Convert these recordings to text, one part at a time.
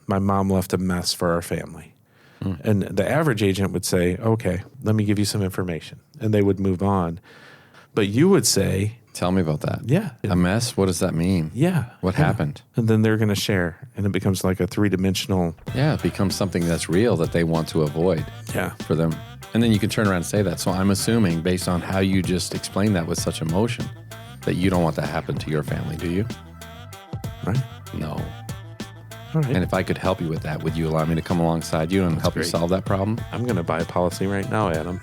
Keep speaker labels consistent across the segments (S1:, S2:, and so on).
S1: my mom left a mess for our family. And the average agent would say, okay, let me give you some information. And they would move on. But you would say,
S2: tell me about that.
S1: Yeah.
S2: A mess? What does that mean?
S1: Yeah.
S2: What happened?
S1: And then they're going to share. And it becomes like a three-dimensional.
S2: Yeah, it becomes something that's real that they want to avoid for them. And then you can turn around and say that. So I'm assuming, based on how you just explained that with such emotion, that you don't want that to happen to your family, do you?
S1: Right.
S2: No.
S1: All right.
S2: And if I could help you with that, would you allow me to come alongside you and help you solve that problem?
S1: I'm going to buy a policy right now, Adam.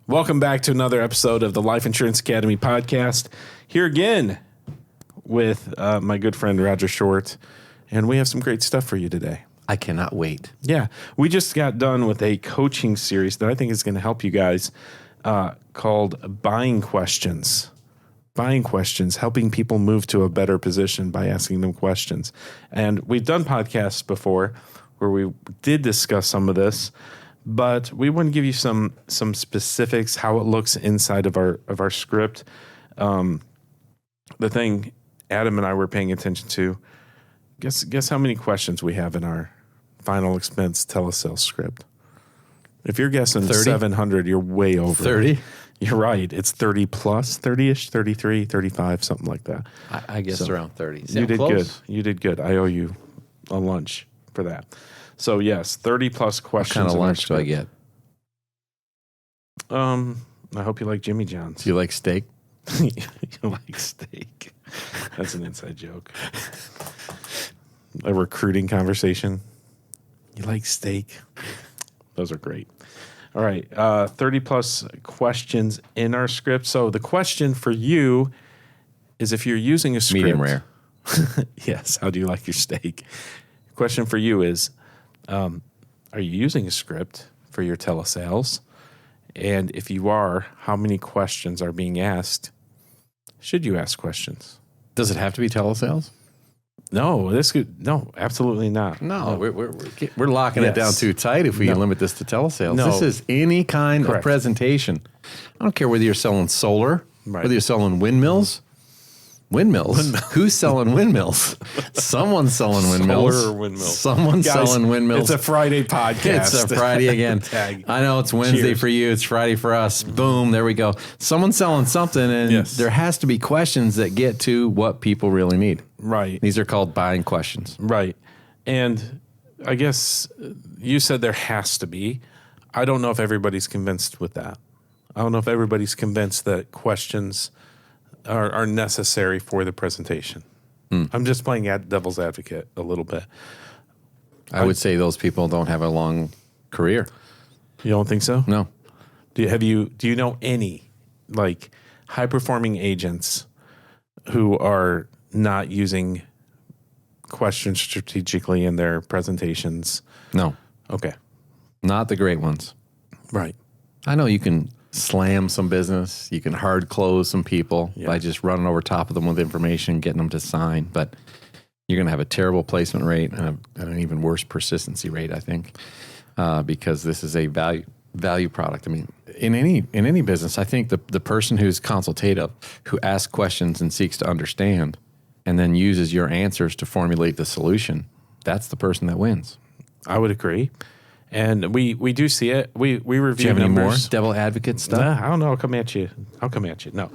S1: Welcome back to another episode of the Life Insurance Academy podcast. Here again with my good friend Roger Short, and we have some great stuff for you today.
S2: I cannot wait.
S1: Yeah, we just got done with a coaching series that I think is going to help you guys called Buying Questions. Buying Questions, helping people move to a better position by asking them questions. And we've done podcasts before where we did discuss some of this, but we want to give you some specifics, how it looks inside of our script. The thing Adam and I were paying attention to, guess how many questions we have in our final expense telesales script. If you're guessing 30? 700, you're way over.
S2: 30?
S1: You're right. It's 30 plus, 30-ish, 33, 35, something like that.
S2: I guessed around 30.
S1: You did good. You did good. I owe you a lunch for that. So, yes, 30 plus questions.
S2: What kind of lunch do I get?
S1: I hope you like Jimmy John's.
S2: Do you like steak?
S1: You like steak. That's an inside joke. A recruiting conversation. You like steak? Those are great. All right. 30 plus questions in our script. So the question for you is, if you're using a script.
S2: Medium rare.
S1: Yes. How do you like your steak? Question for you is, are you using a script for your telesales? And if you are, how many questions are being asked? Should you ask questions?
S2: Does it have to be telesales?
S1: No, no, absolutely not.
S2: No, we're locking it down too tight if we limit this to telesales. No. This is any kind of presentation. I don't care whether you're selling solar, whether you're selling windmills. Windmills? Who's selling windmills? Someone's selling windmills.
S1: Solar windmills.
S2: Someone's selling windmills.
S1: It's a Friday podcast.
S2: It's a Friday again. I know it's Wednesday for you. It's Friday for us. Boom, there we go. Someone's selling something, and there has to be questions that get to what people really need.
S1: Right.
S2: These are called buying questions.
S1: Right. And I guess you said there has to be. I don't know if everybody's convinced with that. I don't know if everybody's convinced that questions are necessary for the presentation. I'm just playing devil's advocate a little bit.
S2: I would say those people don't have a long career.
S1: You don't think so?
S2: No.
S1: Do you know any like high performing agents who are not using questions strategically in their presentations?
S2: No.
S1: Okay.
S2: Not the great ones.
S1: Right.
S2: I know you can slam some business. You can hard close some people by just running over top of them with information, getting them to sign. But you're going to have a terrible placement rate and an even worse persistency rate, I think, because this is a value product. I mean, in any business, I think the person who's consultative, who asks questions and seeks to understand, and then uses your answers to formulate the solution, that's the person that wins.
S1: I would agree. And we do see it. We review.
S2: Do you have any more
S1: numbers.
S2: devil advocate stuff?
S1: Nah, I don't know. I'll come at you. No.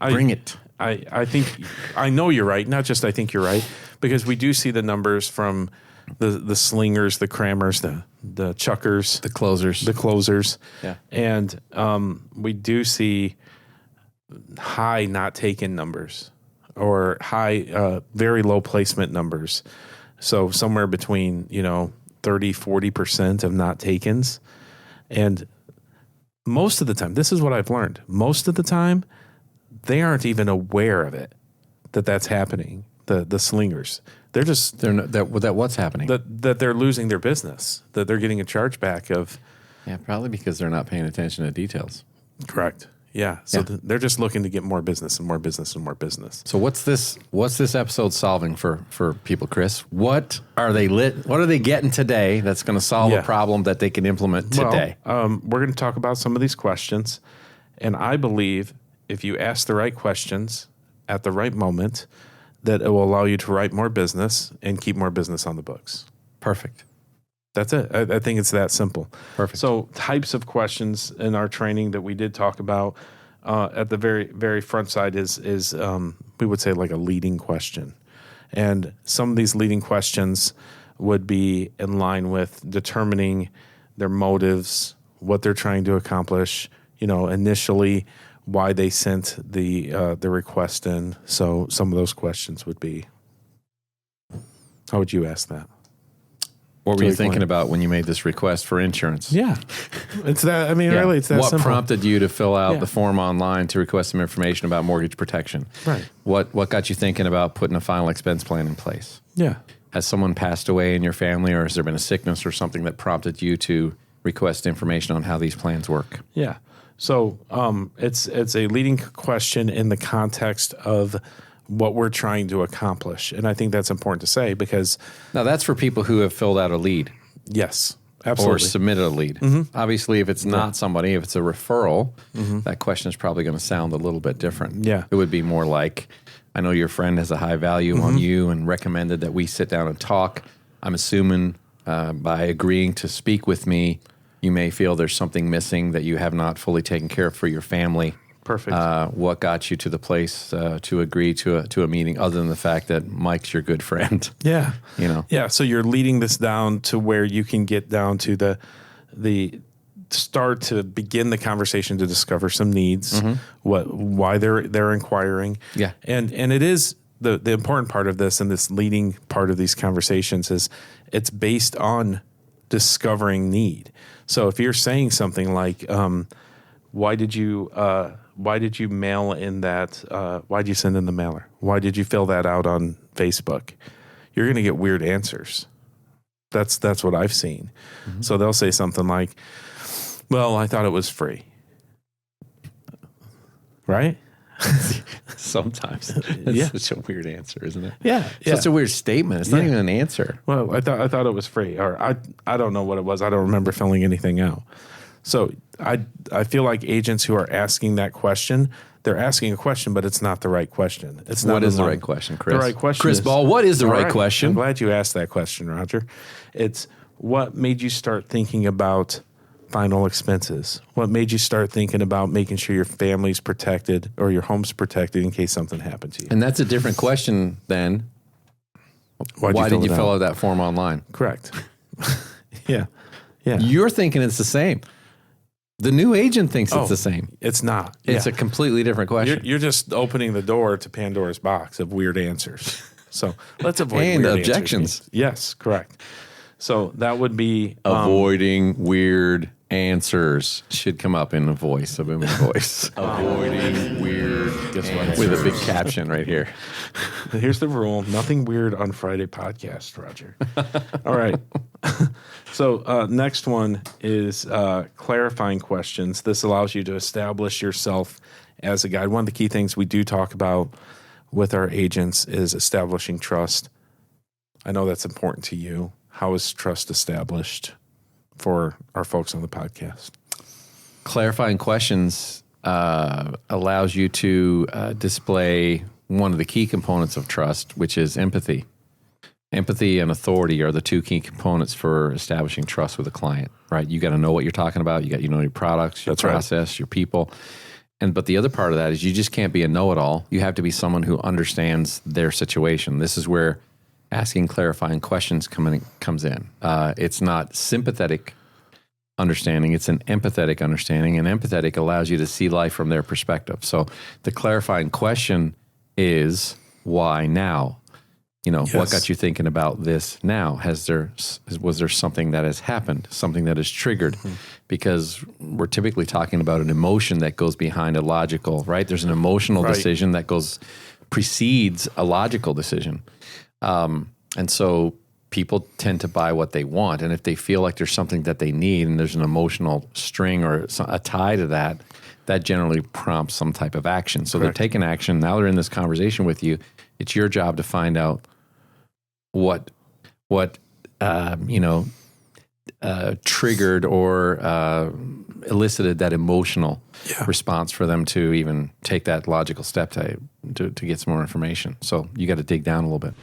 S2: Bring it.
S1: I think I know you're right. Not just I think you're right, because we do see the numbers from the slingers, the crammers, the chuckers,
S2: the closers.
S1: Yeah. And we do see high not taken numbers or high very low placement numbers. So somewhere between 30-40% of not takens. And most of the time, this is what I've learned. Most of the time, they aren't even aware of it, that's happening. The slingers, they're
S2: that what's happening?
S1: That they're losing their business, that they're getting a chargeback of.
S2: Yeah, probably because they're not paying attention to details.
S1: Correct. Yeah. So they're just looking to get more business and more business and more business.
S2: So what's this episode solving for people, Chris? What are they getting today that's going to solve a problem that they can implement today?
S1: Well, we're going to talk about some of these questions. And I believe if you ask the right questions at the right moment, that it will allow you to write more business and keep more business on the books.
S2: Perfect.
S1: That's it. I think it's that simple.
S2: Perfect.
S1: So types of questions in our training that we did talk about at the very, very front side is we would say like a leading question. And some of these leading questions would be in line with determining their motives, what they're trying to accomplish, initially why they sent the request in. So some of those questions would be, how would you ask that?
S2: What were you thinking about when you made this request for insurance?
S1: Yeah. It's that, really, it's that
S2: what
S1: simple.
S2: What prompted you to fill out the form online to request some information about mortgage protection?
S1: Right.
S2: What got you thinking about putting a final expense plan in place?
S1: Yeah.
S2: Has someone passed away in your family, or has there been a sickness or something that prompted you to request information on how these plans work?
S1: Yeah. So it's a leading question in the context of what we're trying to accomplish. And I think that's important to say because...
S2: Now, that's for people who have filled out a lead.
S1: Yes, absolutely.
S2: Or submitted a lead. Mm-hmm. Obviously, if it's not somebody, if it's a referral, that question is probably going to sound a little bit different.
S1: Yeah.
S2: It would be more like, I know your friend has a high value on you and recommended that we sit down and talk. I'm assuming by agreeing to speak with me, you may feel there's something missing that you have not fully taken care of for your family.
S1: Perfect.
S2: What got you to the place to agree to a meeting, other than the fact that Mike's your good friend?
S1: Yeah.
S2: Yeah.
S1: So you're leading this down to where you can get down to the start to begin the conversation to discover some needs, why they're inquiring.
S2: Yeah.
S1: And it is the important part of this, and this leading part of these conversations is it's based on discovering need. So if you're saying something like, why did you mail in that? Why did you send in the mailer? Why did you fill that out on Facebook? You're going to get weird answers. That's what I've seen. Mm-hmm. So they'll say something like, well, I thought it was free. Right?
S2: Sometimes. It's such a weird answer, isn't it?
S1: Yeah.
S2: Such a weird statement. It's not even an answer.
S1: Well, I thought it was free, or I don't know what it was. I don't remember filling anything out. So I feel like agents who are asking that question, they're asking a question, but it's not the right question. It's not.
S2: What is the right question, Chris?
S1: The right question,
S2: Chris Ball. What is the right question?
S1: I'm glad you asked that question, Roger. It's what made you start thinking about final expenses? What made you start thinking about making sure your family's protected or your home's protected in case something happened to you?
S2: And that's a different question than why did you fill out that form online?
S1: Correct. Yeah.
S2: You're thinking it's the same. The new agent thinks it's the same.
S1: It's not.
S2: It's a completely different question.
S1: You're just opening the door to Pandora's box of weird answers. So let's avoid
S2: and
S1: weird
S2: objections.
S1: Answers. Yes, correct. So that would be
S2: avoiding weird answers should come up in the voice of him in voice. Avoiding weird answers. With a big caption right here.
S1: Here's the rule: nothing weird on Friday podcast, Roger. All right. So next one is clarifying questions. This allows you to establish yourself as a guide. One of the key things we do talk about with our agents is establishing trust. I know that's important to you. How is trust established for our folks on the podcast?
S2: Clarifying questions allows you to display one of the key components of trust, which is empathy. Empathy and authority are the two key components for establishing trust with a client, right? You got to know what you're talking about. You got to know your products, your process, your people. But the other part of that is you just can't be a know-it-all. You have to be someone who understands their situation. This is where asking clarifying questions comes in. It's not sympathetic understanding. It's an empathetic understanding. And empathetic allows you to see life from their perspective. So the clarifying question is, why now? What got you thinking about this now? Was there something that has happened, something that has triggered? Mm-hmm. Because we're typically talking about an emotion that goes behind a logical, right? There's an emotional decision that precedes a logical decision. And so people tend to buy what they want. And if they feel like there's something that they need and there's an emotional string or a tie to that, that generally prompts some type of action. So
S1: Correct.
S2: they're taking action. Now they're in this conversation with you. It's your job to find out what triggered or elicited that emotional response for them to even take that logical step to get some more information. So you got to dig down a little bit.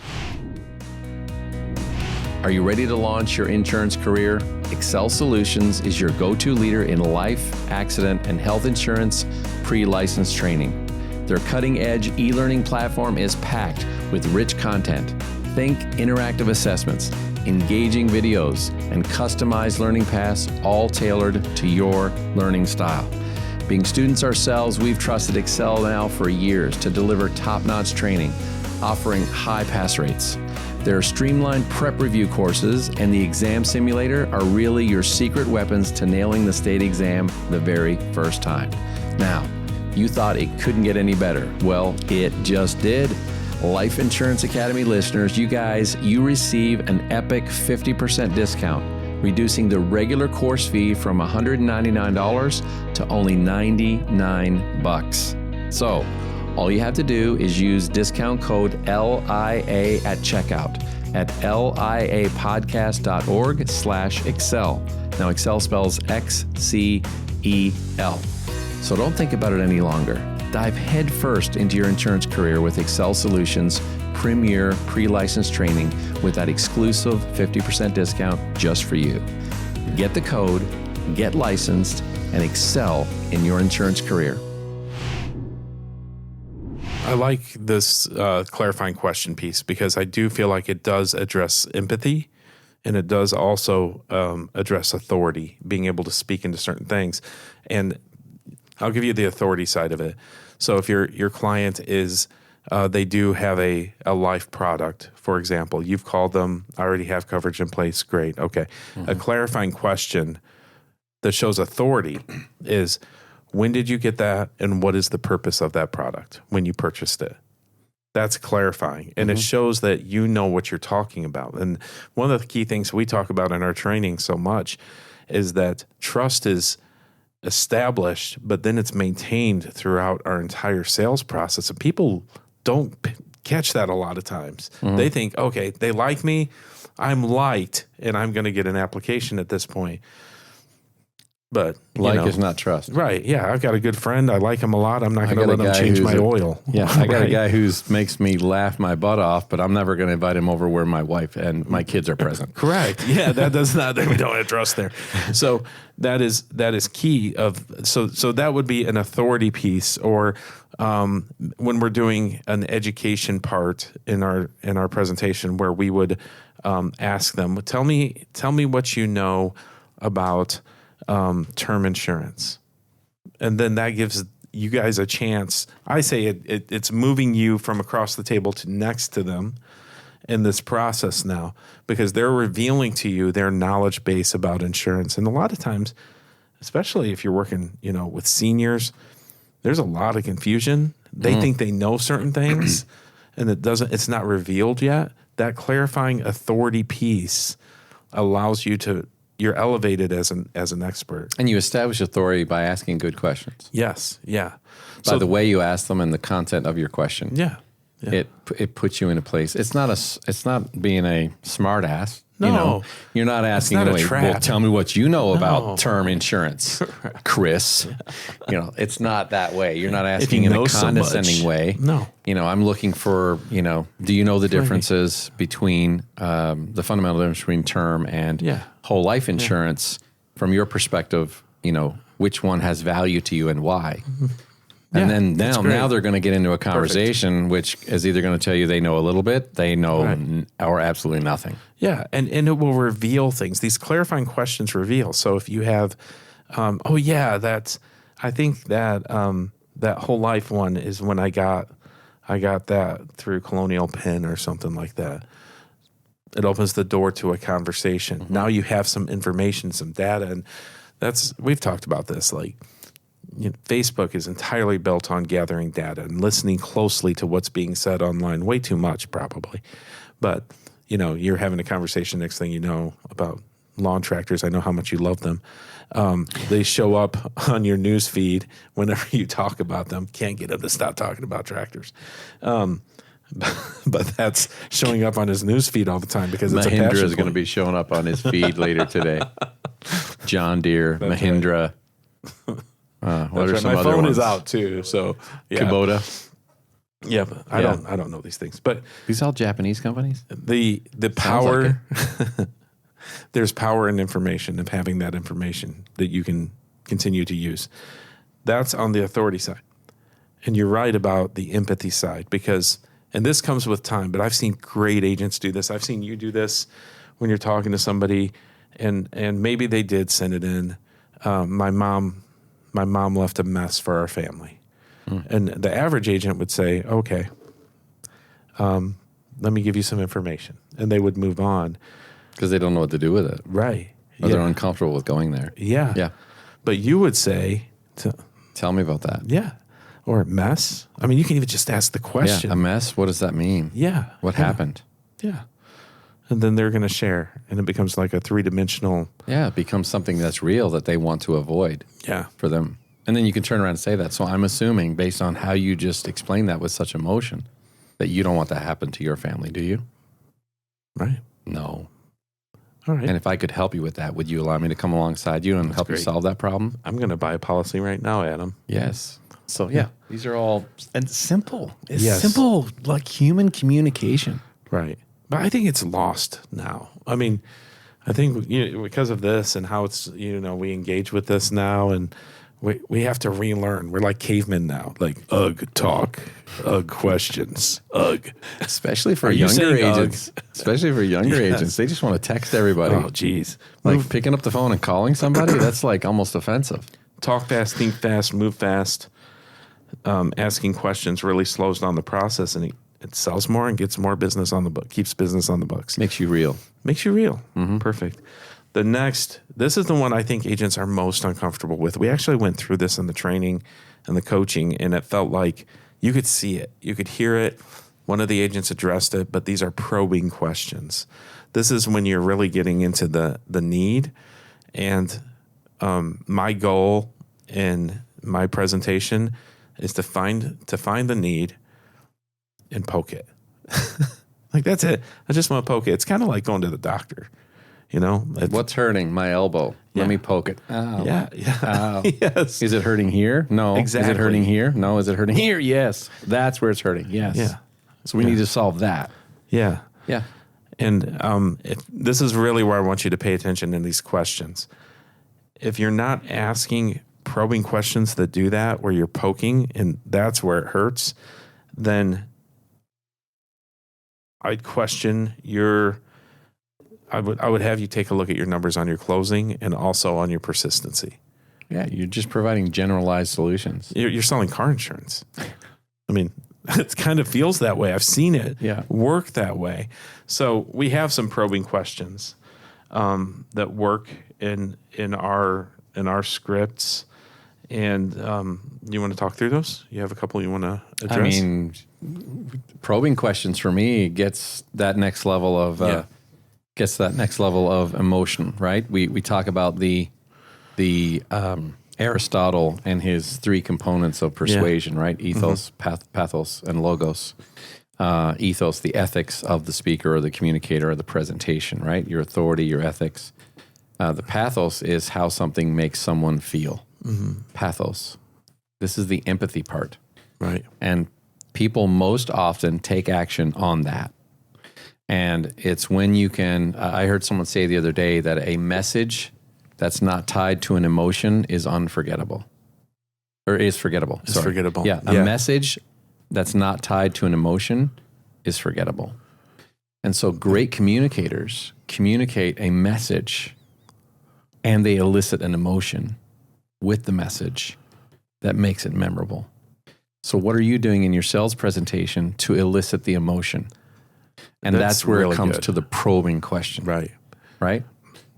S2: Are you ready to launch your insurance career? Excel Solutions is your go-to leader in life, accident, and health insurance pre-license training. Their cutting-edge e-learning platform is packed with rich content. Think interactive assessments, engaging videos, and customized learning paths, all tailored to your learning style. Being students ourselves, we've trusted Excel now for years to deliver top-notch training, offering high pass rates. Their streamlined prep review courses and the exam simulator are really your secret weapons to nailing the state exam the very first time. Now, you thought it couldn't get any better. Well, it just did. Life Insurance Academy listeners, you receive an epic 50% discount, reducing the regular course fee from $199 to only $99. So, all you have to do is use discount code LIA at checkout at liapodcast.org/Excel. Now, Excel spells XCEL. So don't think about it any longer. Dive headfirst into your insurance career with Excel Solutions' premier pre-license training with that exclusive 50% discount just for you. Get the code, get licensed, and excel in your insurance career.
S1: I like this clarifying question piece because I do feel like it does address empathy, and it does also address authority, being able to speak into certain things. And I'll give you the authority side of it. So if your client is, they do have a life product, for example, you've called them, I already have coverage in place, great, okay. Mm-hmm. A clarifying question that shows authority is, when did you get that, and what is the purpose of that product when you purchased it? That's clarifying, and it shows that you know what you're talking about. And one of the key things we talk about in our training so much is that trust is established, but then it's maintained throughout our entire sales process. And people don't catch that a lot of times. They think, okay, they like me, I'm liked, and I'm going to get an application at this point. But
S2: is not trust.
S1: Right. Yeah. I've got a good friend. I like him a lot. I'm not going to let him change my oil.
S2: Yeah. I got a guy who makes me laugh my butt off, but I'm never going to invite him over where my wife and my kids are present.
S1: Correct. Yeah. That does not, we don't have trust there. So that is key so that would be an authority piece, or when we're doing an education part in our presentation where we would ask them, tell me what you know about term insurance. And then that gives you guys a chance. I say it's moving you from across the table to next to them in this process now, because they're revealing to you their knowledge base about insurance. And a lot of times, especially if you're working, with seniors, there's a lot of confusion. They think they know certain things and it's not revealed yet. That clarifying authority piece allows you you're elevated as an expert.
S2: And you establish authority by asking good questions.
S1: Yes, yeah.
S2: By the way you ask them and the content of your question.
S1: Yeah.
S2: It puts you in a place. It's not being a smart ass.
S1: No.
S2: You're not asking
S1: It's not a trap.
S2: Well, tell me what you know about term insurance, Chris. It's not that way. You're not asking in a condescending way.
S1: No.
S2: I'm looking for, do you know the differences between the fundamental difference between term and whole life insurance from your perspective, which one has value to you and why? And then now they're going to get into a conversation, which is either going to tell you they know a little bit, they know, or absolutely nothing.
S1: Yeah, and it will reveal things. These clarifying questions reveal. So if you have, I think that that whole life one is when I got that through Colonial Penn or something like that. It opens the door to a conversation. Now you have some information, some data, and we've talked about this, like, Facebook is entirely built on gathering data and listening closely to what's being said online, way too much probably. But, you're having a conversation, next thing you know, about lawn tractors. I know how much you love them. They show up on your news feed whenever you talk about them. Can't get them to stop talking about tractors. But that's showing up on his news feed all the time because it's a passion
S2: Mahindra is going to
S1: point.
S2: be showing up on his feed later today. John Deere, Mahindra. What are some
S1: My
S2: other
S1: phone
S2: ones?
S1: is out too, so yeah.
S2: Kubota.
S1: Yeah, but I don't know these things. But
S2: These all Japanese companies?
S1: the power there's power in information, of having that information that you can continue to use. That's on the authority side. And you're right about the empathy side, because, and this comes with time, but I've seen great agents do this. I've seen you do this when you're talking to somebody, and maybe they did send it in. My mom left a mess for our family. And the average agent would say, okay, let me give you some information. And they would move on.
S2: Because they don't know what to do with it.
S1: Right.
S2: Or they're uncomfortable with going there.
S1: Yeah.
S2: Yeah.
S1: But you would say,
S2: Tell me about that.
S1: yeah, or mess. I mean, you can even just ask the question.
S2: Yeah, a mess? What does that mean?
S1: Yeah.
S2: What happened?
S1: Yeah. And then they're going to share, and it becomes like a three-dimensional.
S2: Yeah, it becomes something that's real that they want to avoid
S1: Yeah.
S2: for them. And then you can turn around and say that. So I'm assuming, based on how you just explained that with such emotion, that you don't want that to happen to your family, do you?
S1: Right.
S2: No.
S1: All right.
S2: And if I could help you with that, would you allow me to come alongside you and help you
S1: great.
S2: solve that problem?
S1: I'm going to buy a policy right now, Adam.
S2: Yes. So yeah, these are all and simple. It's
S1: Yes.
S2: simple, like human communication.
S1: Right. But I think it's lost now. I mean, I think because of this and how it's, we engage with this now, and we have to relearn. We're like cavemen now, like talk, questions,
S2: Especially for
S1: you
S2: younger
S1: saying
S2: agents. Especially for younger agents. They just want to text everybody.
S1: Oh, geez.
S2: Like picking up the phone and calling somebody, that's like almost offensive.
S1: Talk fast, think fast, move fast. Asking questions really slows down the process, and it sells more and gets more business on the book, keeps business on the books.
S2: Makes you real.
S1: Makes you real. Perfect. The next, this is the one I think agents are most uncomfortable with. We actually went through this in the training and the coaching, and it felt like you could see it. You could hear it. One of the agents addressed it, but these are probing questions. This is when you're really getting into the need. And my goal in my presentation is to find the need and poke it. Like, that's it. I just want to poke it. It's kind of like going to the doctor.
S2: What's hurting? My elbow.
S1: Yeah.
S2: Let me poke it. Ow.
S1: Yeah.
S2: Ow.
S1: Yes.
S2: Is it hurting here? No.
S1: Exactly.
S2: Is it hurting here? No. Is it hurting here? Yes. That's where it's hurting. Yes.
S1: Yeah.
S2: So we need to solve that.
S1: Yeah.
S2: Yeah.
S1: And this is really where I want you to pay attention in these questions. If you're not asking probing questions that do that, where you're poking and that's where it hurts, then I'd question I would have you take a look at your numbers on your closing and also on your persistency.
S2: Yeah. You're just providing generalized solutions.
S1: You're selling car insurance. I mean, it kind of feels that way. I've seen it work that way. So we have some probing questions that work in our scripts. And you want to talk through those? You have a couple you want to address?
S2: I mean, probing questions for me gets that next level of emotion, right? We talk about the Aristotle and his three components of persuasion, right? Ethos, pathos, and logos. Ethos, the ethics of the speaker or the communicator or the presentation, right? Your authority, your ethics. The pathos is how something makes someone feel. Pathos. This is the empathy part.
S1: Right.
S2: And people most often take action on that. And it's when you can, I heard someone say the other day that a message that's not tied to an emotion is unforgettable. Or is forgettable.
S1: It's forgettable.
S2: Yeah, a message that's not tied to an emotion is forgettable. And so great communicators communicate a message and they elicit an emotion with the message that makes it memorable. So what are you doing in your sales presentation to elicit the emotion? And that's where really it comes to the probing question.
S1: Right.
S2: Right?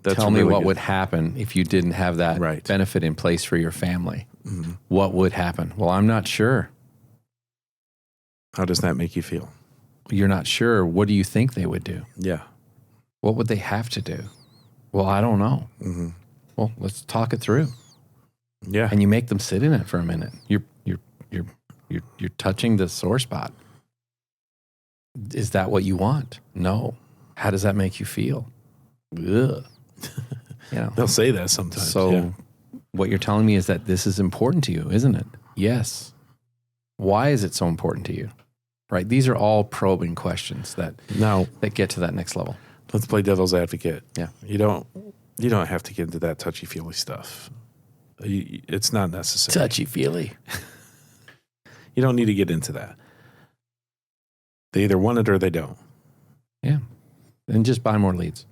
S2: Tell me what would happen if you didn't have that benefit in place for your family. What would happen? Well, I'm not sure.
S1: How does that make you feel?
S2: you're not sure. What do you think they would do?
S1: Yeah.
S2: What would they have to do? Well, I don't know. Mm-hmm. Well, let's talk it through.
S1: Yeah.
S2: And you make them sit in it for a minute. You're touching the sore spot. Is that what you want? No. How does that make you feel? Ugh.
S1: They'll say that sometimes.
S2: So what you're telling me is that this is important to you, isn't it? Yes. Why is it so important to you? Right? These are all probing questions that get to that next level.
S1: Let's play devil's advocate.
S2: Yeah.
S1: You don't have to get into that touchy-feely stuff. It's not necessary.
S2: Touchy-feely.
S1: You don't need to get into that. They either want it or they don't.
S2: Yeah. And just buy more leads.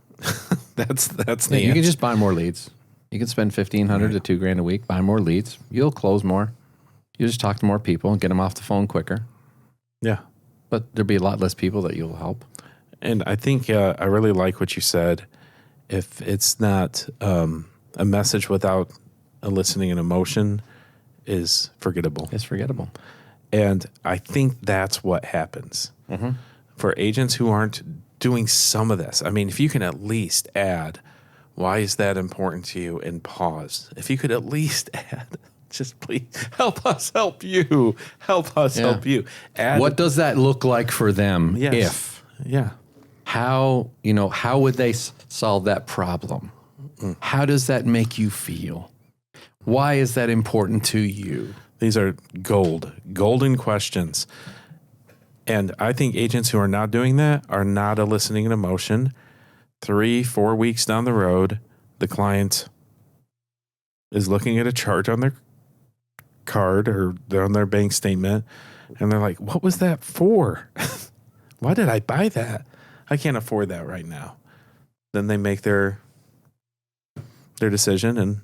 S1: That's the answer.
S2: You can just buy more leads. You can spend $1,500 to $2,000 a week, buy more leads. You'll close more. You just talk to more people and get them off the phone quicker.
S1: Yeah.
S2: But there'll be a lot less people that you'll help.
S1: And I think I really like what you said. If it's not a message without eliciting an emotion, is forgettable.
S2: It's forgettable.
S1: And I think that's what happens for agents who aren't doing some of this. I mean, if you can at least add, why is that important to you, and pause. If you could at least add, just please help us help you. Help us help you. Add,
S2: what does that look like for them?
S1: Yes.
S2: If?
S1: Yeah.
S2: How would they solve that problem? How does that make you feel? Why is that important to you?
S1: These are golden questions. And I think agents who are not doing that are not eliciting an emotion. 3-4 weeks down the road, the client is looking at a chart on their card or on their bank statement, and they're like, what was that for? Why did I buy that? I can't afford that right now. Then they make their decision and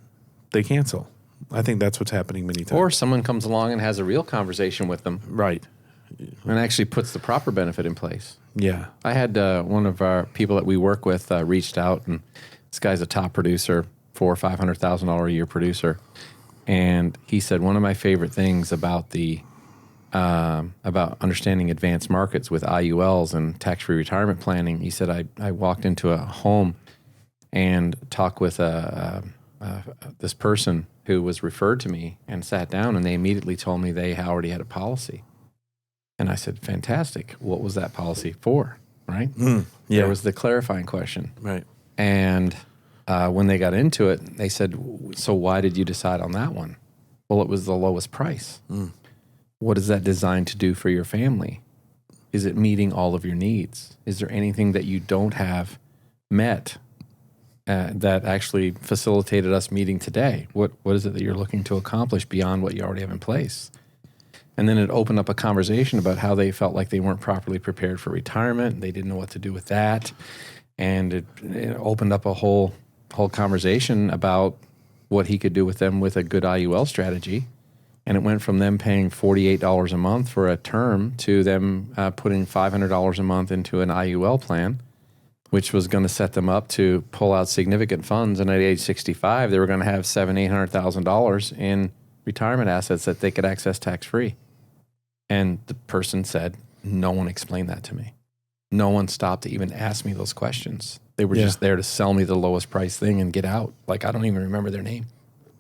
S1: they cancel. I think that's what's happening many times.
S2: Or someone comes along and has a real conversation with them.
S1: Right.
S2: And actually puts the proper benefit in place.
S1: Yeah.
S2: I had one of our people that we work with reached out, and this guy's a top producer, $400,000 or $500,000 a year producer. And he said, one of my favorite things about about understanding advanced markets with IULs and tax-free retirement planning, he said, I walked into a home and talked with this person who was referred to me and sat down, and they immediately told me they already had a policy. And I said, fantastic. What was that policy for? Right?
S1: Yeah.
S2: There was the clarifying question.
S1: Right.
S2: And when they got into it, they said, so why did you decide on that one? Well, it was the lowest price. What is that designed to do for your family? Is it meeting all of your needs? Is there anything that you don't have met that actually facilitated us meeting today? What is it that you're looking to accomplish beyond what you already have in place? And then it opened up a conversation about how they felt like they weren't properly prepared for retirement. They didn't know what to do with that. And it opened up a whole conversation about what he could do with them with a good IUL strategy. And it went from them paying $48 a month for a term to them putting $500 a month into an IUL plan, which was going to set them up to pull out significant funds. And at age 65, they were going to have $700,000-$800,000 in retirement assets that they could access tax-free. And the person said, no one explained that to me. No one stopped to even ask me those questions. They were just there to sell me the lowest price thing and get out. Like, I don't even remember their name.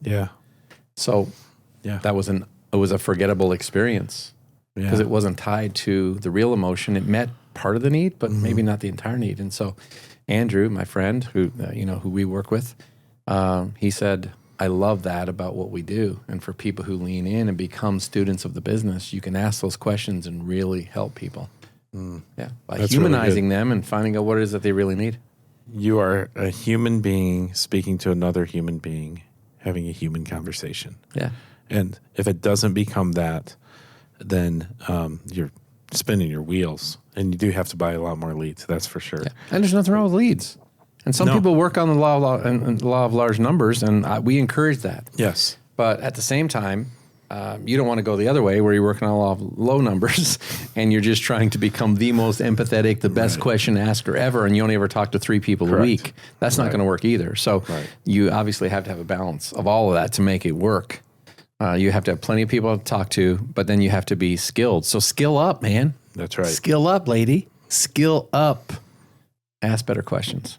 S1: Yeah.
S2: So that was it was a forgettable experience because it wasn't tied to the real emotion. It met part of the need, but maybe not the entire need. And so Andrew, my friend, who we work with, he said, I love that about what we do. And for people who lean in and become students of the business, you can ask those questions and really help people. Yeah, by
S1: That's
S2: humanizing
S1: really
S2: them and finding out what it is that they really need.
S1: You are a human being speaking to another human being, having a human conversation.
S2: Yeah.
S1: And if it doesn't become that, then you're spinning your wheels, and you do have to buy a lot more leads. That's for sure.
S2: Yeah. And there's nothing wrong with leads. And some people work on the law of large numbers, and we encourage that.
S1: Yes.
S2: But at the same time, you don't want to go the other way where you're working on a law of low numbers and you're just trying to become the most empathetic, the best question asker ever, and you only ever talk to 3 people a week. That's not going to work either. So you obviously have to have a balance of all of that to make it work. You have to have plenty of people to talk to, but then you have to be skilled. So skill up, man.
S1: That's right.
S2: Skill up, lady. Skill up. Ask better questions.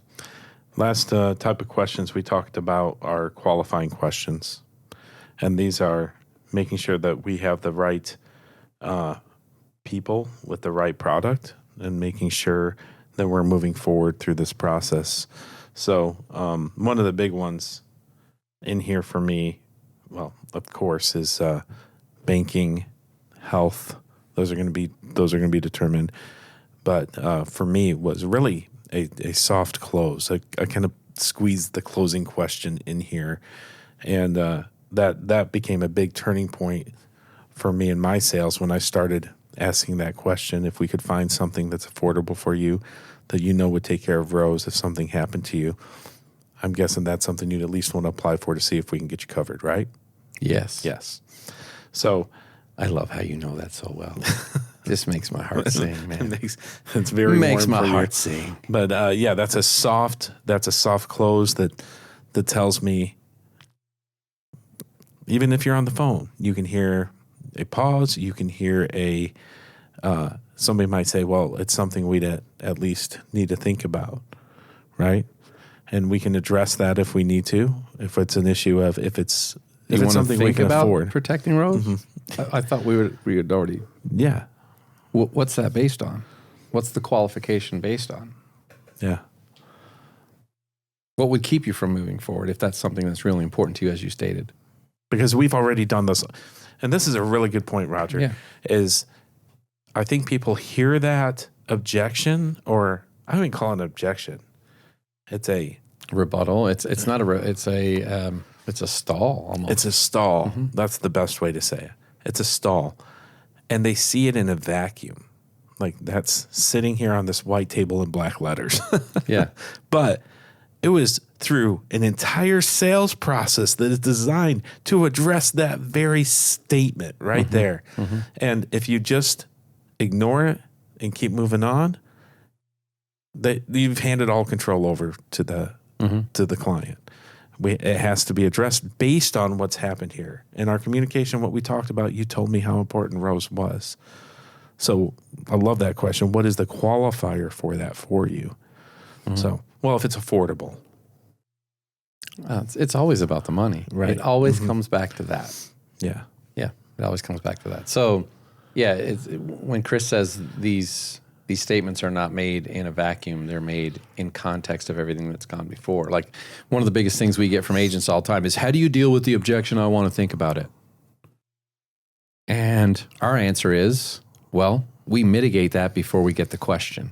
S1: Last type of questions we talked about are qualifying questions. And these are making sure that we have the right people with the right product and making sure that we're moving forward through this process. So one of the big ones in here for me, well, of course, is banking, health. Those are going to be determined. But for me, it was really a soft close. I kind of squeezed the closing question in here, and that became a big turning point for me in my sales when I started asking that question. If we could find something that's affordable for you, that would take care of Rose if something happened to you, I'm guessing that's something you'd at least want to apply for to see if we can get you covered, right?
S2: Yes.
S1: Yes. So
S2: I love how you know that so well. This makes my heart sing, man.
S1: It's very
S2: makes
S1: warm
S2: my
S1: for
S2: heart
S1: you.
S2: sing.
S1: But that's a soft close that tells me, even if you're on the phone, you can hear a pause. You can hear somebody might say, well, it's something we'd at least need to think about, right? And we can address that if we need to, if it's an issue of, if it's something we can afford.
S2: Protecting Rose? I thought we had already.
S1: Yeah.
S2: What's that based on? What's the qualification based on?
S1: Yeah.
S2: What would keep you from moving forward if that's something that's really important to you, as you stated?
S1: Because we've already done this. And this is a really good point, Roger, is I think people hear that objection, or I don't even call it an objection. It's a
S2: rebuttal. It's not it's a stall almost.
S1: It's a stall. Mm-hmm. That's the best way to say it. It's a stall. And they see it in a vacuum. Like, that's sitting here on this white table in black letters.
S2: Yeah.
S1: But it was through an entire sales process that is designed to address that very statement right there. Mm-hmm. And if you just ignore it and keep moving on, you've handed all control over to the client. It has to be addressed based on what's happened here. In our communication, what we talked about, you told me how important Rose was. So I love that question. What is the qualifier for that for you? Mm-hmm. So, well, if it's affordable.
S2: It's always about the money.
S1: Right.
S2: It always comes back to that.
S1: Yeah.
S2: Yeah, it always comes back to that. So, yeah, when Chris says these statements are not made in a vacuum, they're made in context of everything that's gone before. Like, one of the biggest things we get from agents all the time is, how do you deal with the objection? I want to think about it. And our answer is, well, we mitigate that before we get the question.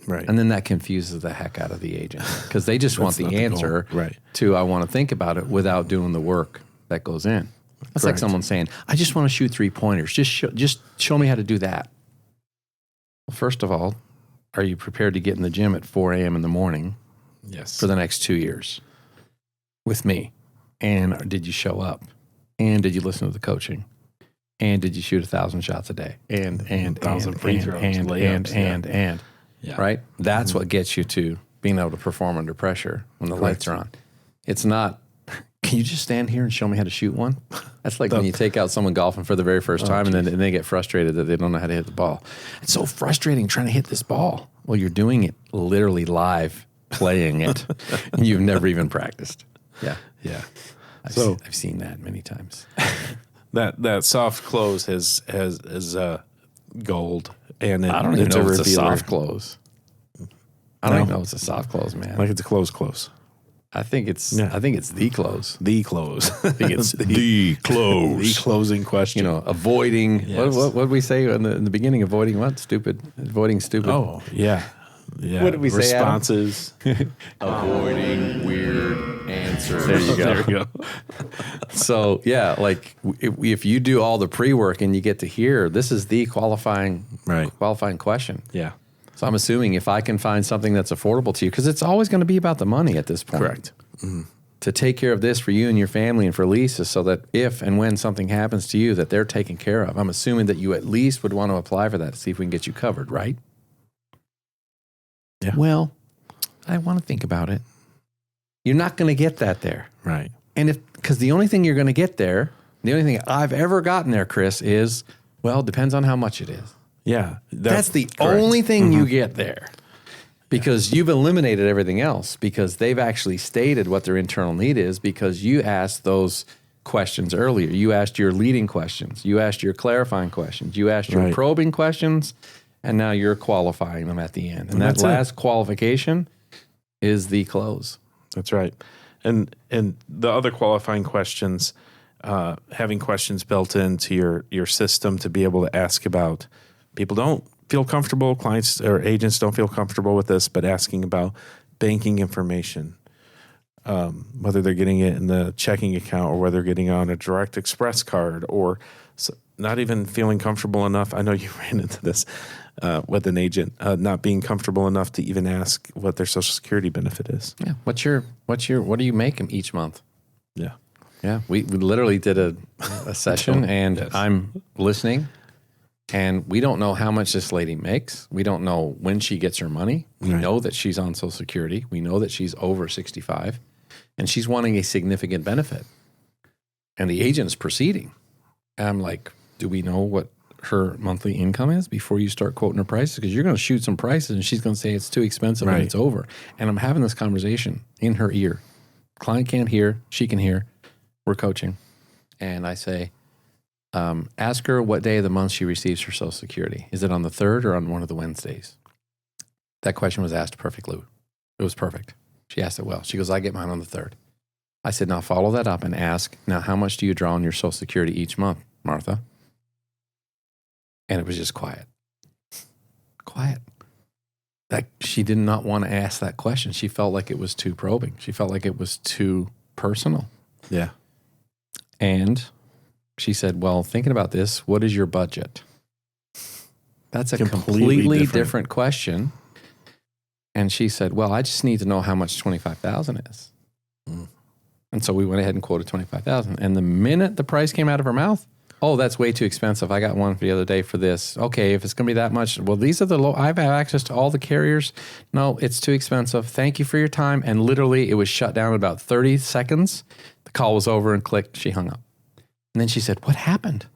S1: Right.
S2: And then that confuses the heck out of the agent, because they just want the answer to, I want to think about it, without doing the work that goes in. That's like someone saying, I just want to shoot 3-pointers. Just show me how to do that. Well, first of all, are you prepared to get in the gym at 4 a.m. in the morning?
S1: Yes.
S2: For the next 2 years with me? And did you show up? And did you listen to the coaching? And did you shoot 1,000 shots a day? And
S1: 1,000 free throws,
S2: layups, yeah. Right? That's what gets you to being able to perform under pressure when the lights are on. It's not, can you just stand here and show me how to shoot one? That's like when you take out someone golfing for the very first time and then they get frustrated that they don't know how to hit the ball. It's so frustrating trying to hit this ball. Well, you're doing it literally live, playing it, and you've never even practiced. Yeah.
S1: Yeah.
S2: I've seen that many times.
S1: That soft close is gold, and
S2: I don't even know if it's a soft close. I don't even know if it's a soft close, man.
S1: Like, it's a close.
S2: I think it's the close.
S1: The close.
S2: I think it's the close.
S1: The closing question.
S2: Avoiding. Yes. What did we say in the beginning? Avoiding what? Avoiding stupid.
S1: Oh, yeah. Yeah.
S2: What did we say?
S1: Responses.
S2: Avoiding weird answers.
S1: There you go.
S2: So, yeah, like, if you do all the pre-work and you get to hear, this is the qualifying question.
S1: Yeah.
S2: So I'm assuming if I can find something that's affordable to you, because it's always going to be about the money at this point.
S1: Correct. Mm-hmm.
S2: To take care of this for you and your family and for Lisa, so that if and when something happens to you, that they're taken care of. I'm assuming that you at least would want to apply for that to see if we can get you covered, right?
S1: Yeah.
S2: Well, I want to think about it. You're not going to get that there.
S1: Right.
S2: And because the only thing you're going to get there, the only thing I've ever gotten there, Chris, is, well, it depends on how much it is.
S1: Yeah.
S2: That's the
S1: correct.
S2: only thing you get there, because you've eliminated everything else, because they've actually stated what their internal need is, because you asked those questions earlier. You asked your leading questions. You asked your clarifying questions. You asked your
S1: Right.
S2: probing questions, and now you're qualifying them at the end. And that
S1: that's it.
S2: last qualification is the close.
S1: That's right. And the other qualifying questions, having questions built into your system to be able to ask about. People don't feel comfortable, clients or agents don't feel comfortable with this, but asking about banking information, whether they're getting it in the checking account or whether they're getting on a direct express card, or not even feeling comfortable enough. I know you ran into this with an agent, not being comfortable enough to even ask what their Social Security benefit is.
S2: Yeah. What do you make them each month?
S1: Yeah.
S2: Yeah. We literally did a session, and
S1: Yes.
S2: I'm listening. And we don't know how much this lady makes. We don't know when she gets her money. We know that she's on Social Security. We know that she's over 65, and she's wanting a significant benefit. And the agent is proceeding. And I'm like, do we know what her monthly income is before you start quoting her prices? Because you're going to shoot some prices, and she's going to say it's too expensive and it's over. And I'm having this conversation in her ear. Client can't hear. She can hear. We're coaching. And I say, ask her what day of the month she receives her Social Security. Is it on the 3rd or on one of the Wednesdays? That question was asked perfectly. It was perfect. She asked it well. She goes, I get mine on the 3rd. I said, now follow that up and ask, now how much do you draw on your Social Security each month, Martha? And it was just quiet. Quiet. That she did not want to ask that question. She felt like it was too probing. She felt like it was too personal.
S1: Yeah.
S2: And she said, well, thinking about this, what is your budget? That's a completely different question. And she said, well, I just need to know how much $25,000 is. And so we went ahead and quoted $25,000. And the minute the price came out of her mouth, oh, that's way too expensive. I got one for the other day for this. Okay, if it's going to be that much, well, these are the low. I've had access to all the carriers. No, it's too expensive. Thank you for your time. And literally, it was shut down in about 30 seconds. The call was over and clicked. She hung up. And then she said, what happened?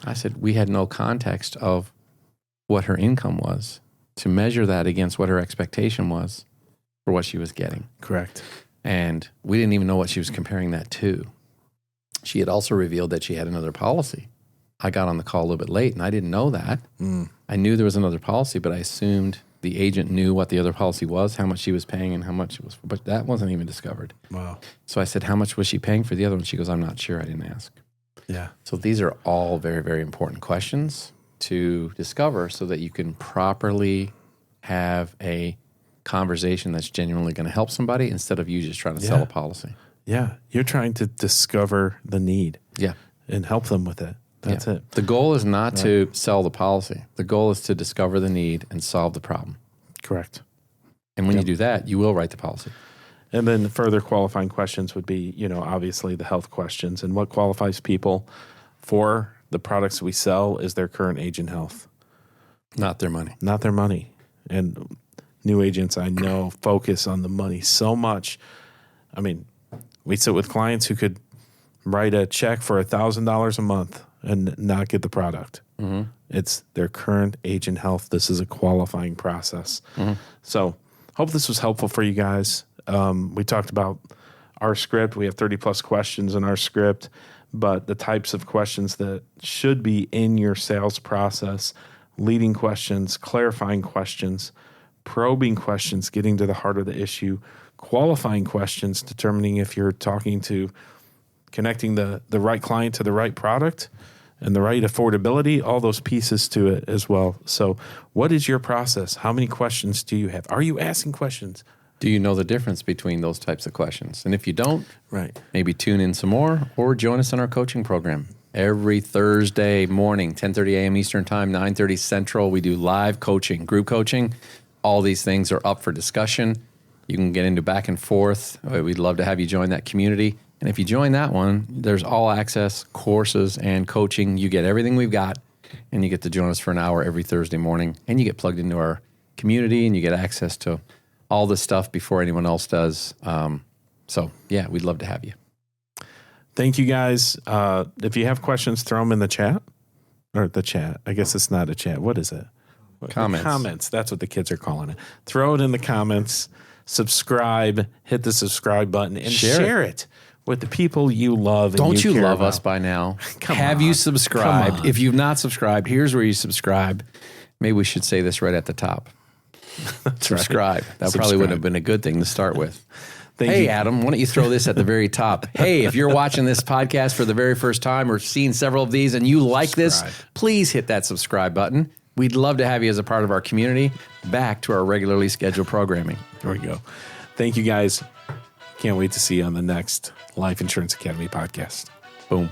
S2: I said, we had no context of what her income was to measure that against what her expectation was for what she was getting.
S1: Correct.
S2: And we didn't even know what she was comparing that to. She had also revealed that she had another policy. I got on the call a little bit late, and I didn't know that. I knew there was another policy, but I assumed the agent knew what the other policy was, how much she was paying and how much it was. But that wasn't even discovered.
S1: Wow.
S2: So I said, how much was she paying for the other one? She goes, I'm not sure. I didn't ask.
S1: Yeah.
S2: So these are all very, very important questions to discover so that you can properly have a conversation that's genuinely going to help somebody instead of you just trying to sell a policy.
S1: Yeah. You're trying to discover the need.
S2: Yeah.
S1: And help them with it. That's it.
S2: The goal is not to sell the policy. The goal is to discover the need and solve the problem.
S1: Correct.
S2: And when you do that, you will write the policy.
S1: And then further qualifying questions would be, obviously the health questions. And what qualifies people for the products we sell is their current age and health.
S2: Not their money.
S1: Not their money. And new agents, I know, focus on the money so much. I mean, we sit with clients who could write a check for $1,000 a month and not get the product. It's their current age and health. This is a qualifying process. So hope this was helpful for you guys. We talked about our script. We have 30 plus questions in our script, but the types of questions that should be in your sales process: leading questions, clarifying questions, probing questions, getting to the heart of the issue, qualifying questions, determining if you're connecting the right client to the right product and the right affordability, all those pieces to it as well. So what is your process? How many questions do you have? Are you asking questions?
S2: Do you know the difference between those types of questions? And if you don't, maybe tune in some more or join us on our coaching program. Every Thursday morning, 10:30 a.m. Eastern Time, 9:30 Central, we do live coaching, group coaching. All these things are up for discussion. You can get into back and forth. We'd love to have you join that community. And if you join that one, there's all access courses and coaching. You get everything we've got, and you get to join us for an hour every Thursday morning. And you get plugged into our community, and you get access to all this stuff before anyone else does. We'd love to have you.
S1: Thank you, guys. If you have questions, throw them in the chat. or the chat. I guess it's not a chat. What is it?
S2: Comments.
S1: Comments. That's what the kids are calling it. Throw it in the comments. Subscribe. Hit the subscribe button and share it with the people you love.
S2: Don't you love
S1: about.
S2: us by now?
S1: Come
S2: Have
S1: on.
S2: you subscribed?
S1: Come on.
S2: If you've not subscribed, here's where you subscribe. Maybe we should say this right at the top. Subscribe. That probably wouldn't have been a good thing to start with. Hey, Adam, why don't you throw this at the very top? Hey, if you're watching this podcast for the very first time or seen several of these and you like this, please hit that subscribe button. We'd love to have you as a part of our community. Back to our regularly scheduled programming.
S1: There we go. Thank you, guys. Can't wait to see you on the next Life Insurance Academy podcast.
S2: Boom.